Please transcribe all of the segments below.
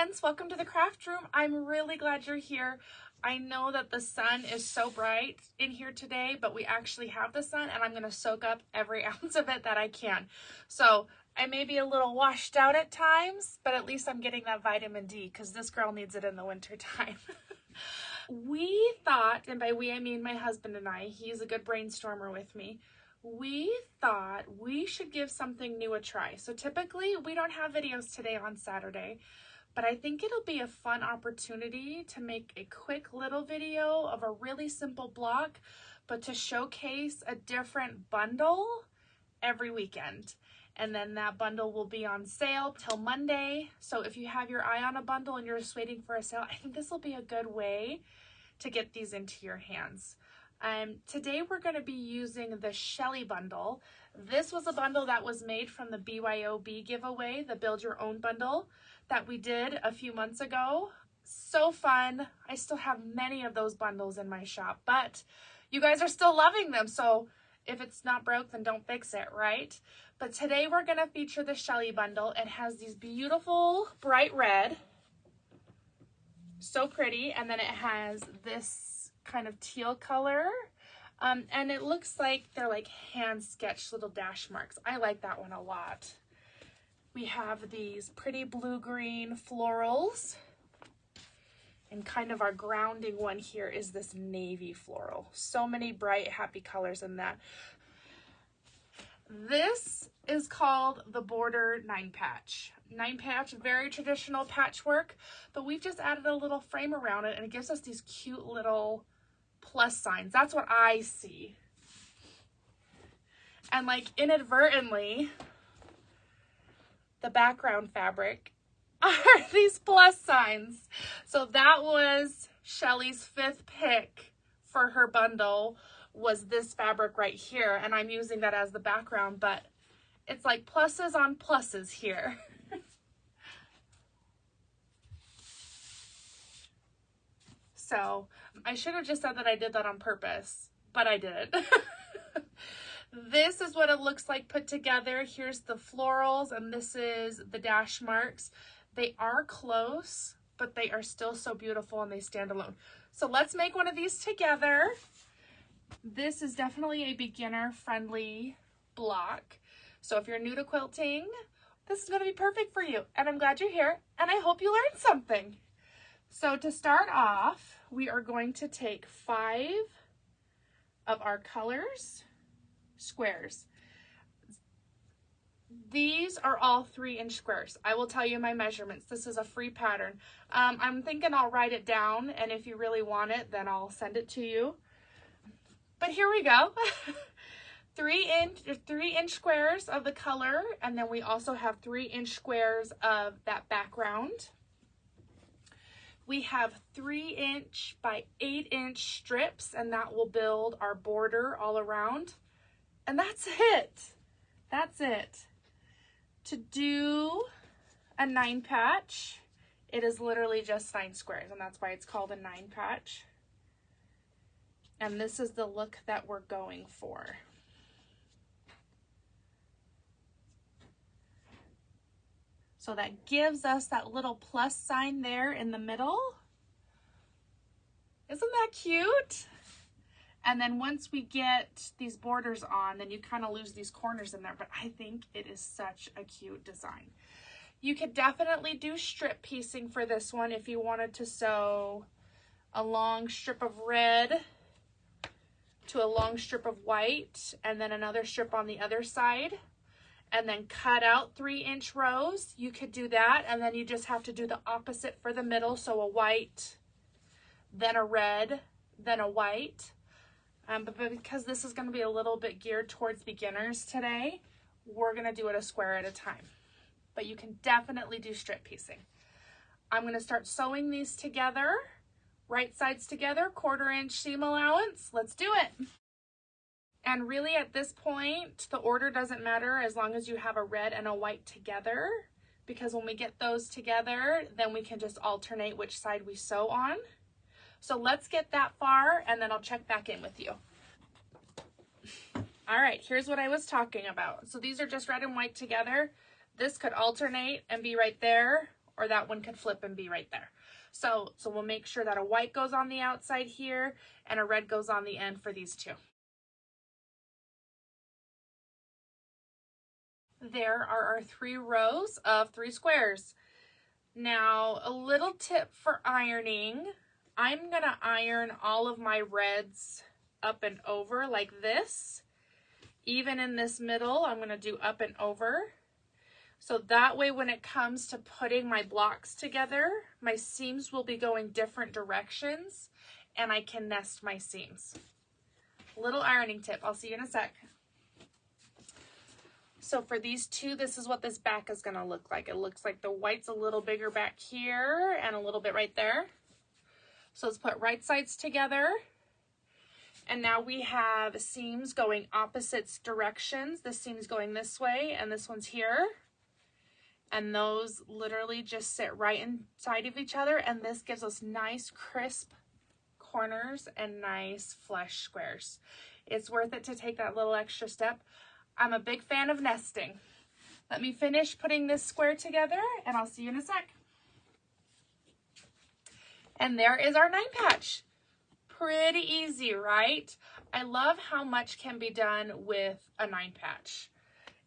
friends, welcome to the craft room. I'm really glad you're here. I know that the sun is so bright in here today, but we actually have the sun and I'm going to soak up every ounce of it that I can. So I may be a little washed out at times, but at least I'm getting that vitamin D because this girl needs it in the winter time. We thought, and by we I mean my husband and I, he's a good brainstormer with me. We thought we should give something new a try. So typically we don't have videos today on Saturday, but I think it'll be a fun opportunity to make a quick little video of a really simple block, but to showcase a different bundle every weekend. And then that bundle will be on sale till Monday. So if you have your eye on a bundle and you're just waiting for a sale, I think this will be a good way to get these into your hands. Today we're going to be using the Shelly bundle. This was a bundle that was made from the BYOB giveaway, the Build Your Own bundle that we did a few months ago. So fun. I still have many of those bundles in my shop, but you guys are still loving them. So if it's not broke, then don't fix it, right? But today we're going to feature the Shelly bundle. It has these beautiful bright red, so pretty, and then it has this kind of teal color, and it looks like they're like hand sketched little dash marks. I like that one a lot. We have these pretty blue-green florals, and kind of our grounding one here is this navy floral. So many bright, happy colors in that. This is called the Border 9-patch. 9-patch, very traditional patchwork, but we've just added a little frame around it and it gives us these cute little plus signs. That's what I see. And like inadvertently, the background fabric are these plus signs. So that was Shelly's 5th pick for her bundle, was this fabric right here, and I'm using that as the background, but it's like pluses on pluses here. So I should have just said that I did that on purpose, but I did. This is what it looks like put together. Here's the florals, and this is the dash marks. They are close, but they are still so beautiful and they stand alone. So let's make one of these together. This is definitely a beginner-friendly block. So if you're new to quilting, this is going to be perfect for you. And I'm glad you're here, and I hope you learned something. So to start off, we are going to take 5 of our colors, squares. These are all 3-inch squares. I will tell you my measurements. This is a free pattern. I'm thinking I'll write it down, and if you really want it, then I'll send it to you. But here we go. 3-inch squares of the color, and then we also have 3-inch squares of that background. We have 3-inch by 8-inch strips, and that will build our border all around. And that's it. That's it. To do a 9-patch, it is literally just 9 squares, and that's why it's called a 9-patch. And this is the look that we're going for. So that gives us that little plus sign there in the middle. Isn't that cute? And then once we get these borders on, then you kind of lose these corners in there, but I think it is such a cute design. You could definitely do strip piecing for this one if you wanted to sew a long strip of red to a long strip of white, and then another strip on the other side, and then cut out 3-inch rows. You could do that, and then you just have to do the opposite for the middle. So a white, then a red, then a white. But because this is going to be a little bit geared towards beginners today, we're going to do it a square at a time. But you can definitely do strip piecing. I'm going to start sewing these together, right sides together, 1/4-inch seam allowance. Let's do it. And really at this point, the order doesn't matter as long as you have a red and a white together, because when we get those together, then we can just alternate which side we sew on. So let's get that far, and then I'll check back in with you. All right, here's what I was talking about. So these are just red and white together. This could alternate and be right there, or that one could flip and be right there. So we'll make sure that a white goes on the outside here and a red goes on the end for these two. There are our 3 rows of 3 squares. Now, a little tip for ironing. I'm gonna iron all of my reds up and over like this. Even in this middle, I'm gonna do up and over. So that way when it comes to putting my blocks together, my seams will be going different directions and I can nest my seams. Little ironing tip, I'll see you in a sec. So for these two, this is what this back is gonna look like. It looks like the white's a little bigger back here and a little bit right there. So let's put right sides together. And now we have seams going opposite directions. This seam's going this way and this one's here. And those literally just sit right inside of each other. And this gives us nice crisp corners and nice flush squares. It's worth it to take that little extra step. I'm a big fan of nesting. Let me finish putting this square together and I'll see you in a sec. And there is our 9 patch. Pretty easy, right? I love how much can be done with a 9 patch.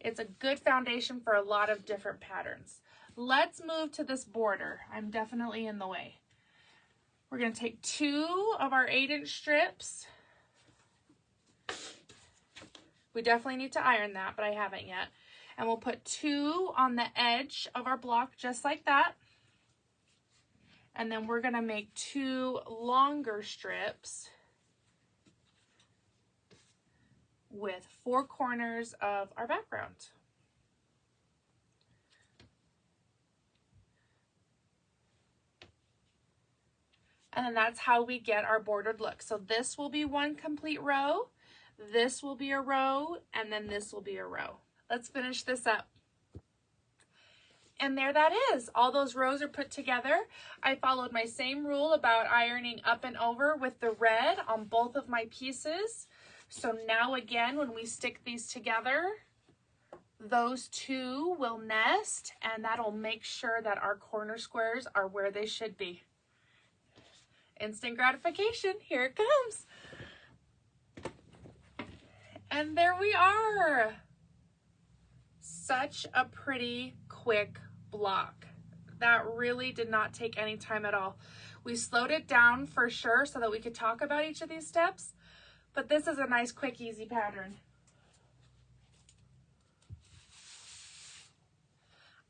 It's a good foundation for a lot of different patterns. Let's move to this border. I'm definitely in the way. We're going to take 2 of our 8-inch strips. We definitely need to iron that, but I haven't yet. And we'll put 2 on the edge of our block just like that. And then we're going to make 2 longer strips with 4 corners of our background. And then that's how we get our bordered look. So this will be 1 complete row, this will be a row, and then this will be a row. Let's finish this up. And there that is. All those rows are put together. I followed my same rule about ironing up and over with the red on both of my pieces. So now again, when we stick these together, those 2 will nest and that'll make sure that our corner squares are where they should be. Instant gratification, here it comes. And there we are. Such a pretty quick block. That really did not take any time at all. We slowed it down for sure so that we could talk about each of these steps, but this is a nice, quick, easy pattern.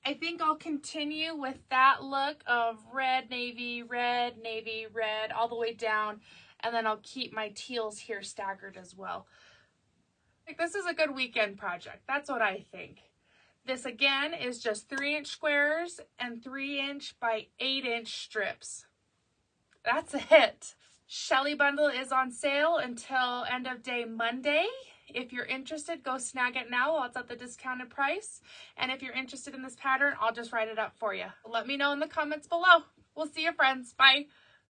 I think I'll continue with that look of red, navy, red, navy, red, all the way down, and then I'll keep my teals here staggered as well. This is a good weekend project. That's what I think. This again is just 3-inch squares and 3-inch by 8-inch strips. That's it. Shelly bundle is on sale until end of day Monday. If you're interested, go snag it now while it's at the discounted price. And if you're interested in this pattern, I'll just write it up for you. Let me know in the comments below. We'll see you, friends. Bye.